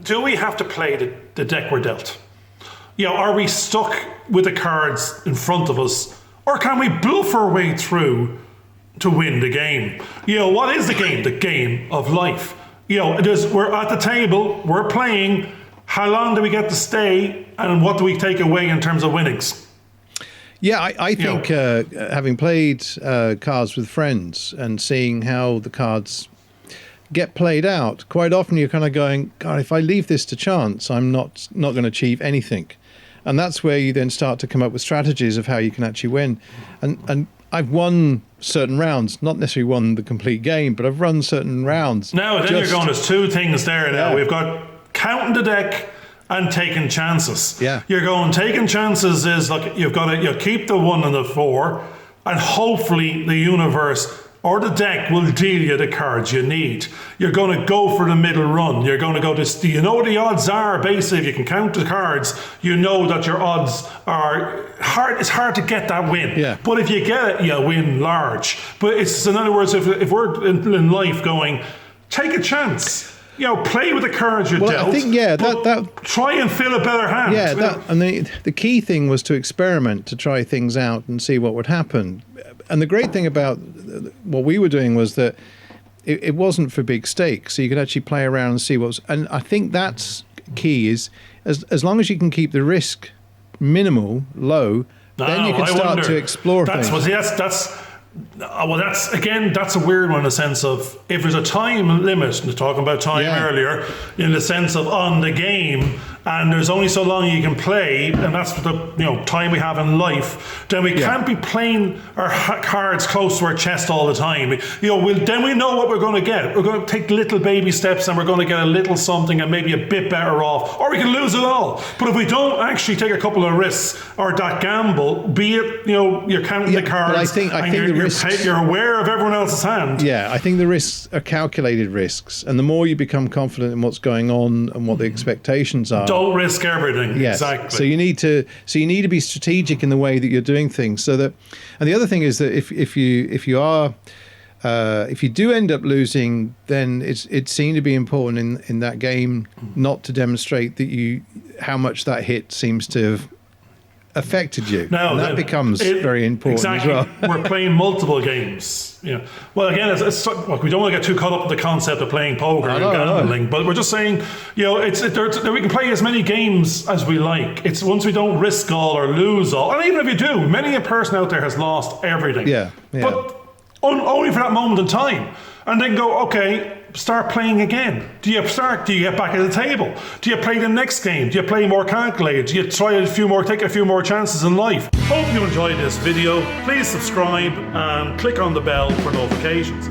do we have to play the deck we're dealt? Are we stuck with the cards in front of us, or can we bluff our way through to win the game? What is the game? The game of life. We're at the table, we're playing. How long do we get to stay, and what do we take away in terms of winnings? Yeah, I think having played cards with friends and seeing how the cards get played out, quite often you're kind of going, God, if I leave this to chance, I'm not going to achieve anything. And that's where you then start to come up with strategies of how you can actually win. And I've won certain rounds, not necessarily won the complete game, but I've run certain rounds. Now, then you're going, there's two things there now. We've got counting the deck and taking chances. Yeah. You're going, taking chances is, look, you've got to keep the 1 and the 4, and hopefully the universe or the deck will deal you the cards you need. You're going to go for the middle run. You're going to go to, you know what the odds are, basically. If you can count the cards, you know that your odds are hard. It's hard to get that win. Yeah. But if you get it, you win large. But it's, in other words, if we're in life going, take a chance. Play with the cards you're dealt. I think, that try and fill a better hand. Yeah, and the key thing was to experiment, to try things out and see what would happen. And the great thing about what we were doing was that it wasn't for big stakes, so you could actually play around and see what's. And I think that's key, is as long as you can keep the risk minimal, low, then you can start to explore things. That's a weird one in the sense of, if there's a time limit, and talking about time earlier, in the sense of on the game, and there's only so long you can play, and that's the time we have in life, then we can't be playing our cards close to our chest all the time. Then we know what we're going to get. We're going to take little baby steps, and we're going to get a little something and maybe a bit better off, or we can lose it all. But if we don't actually take a couple of risks or that gamble, be it you're counting the cards, but I think the risks, you're aware of everyone else's hand. Yeah, I think the risks are calculated risks, and the more you become confident in what's going on and what the expectations are. Don't risk everything. Yes. Exactly. So you need to be strategic in the way that you're doing things. So that, and the other thing is that if you do end up losing, then it seemed to be important in that game not to demonstrate that how much that hit seems to have affected you. Now, and that becomes very important as well. We're playing multiple games. Well, again, look, we don't want to get too caught up in the concept of playing poker and gambling, but we're just saying, we can play as many games as we like. It's once we don't risk all or lose all, and even if you do, many a person out there has lost everything. Yeah. But only for that moment in time, and then go, okay, start playing again. Do you get back at the table? Do you play the next game? Do you play more calculated? Do you take a few more chances in life? Hope you enjoyed this video. Please subscribe and click on the bell for notifications.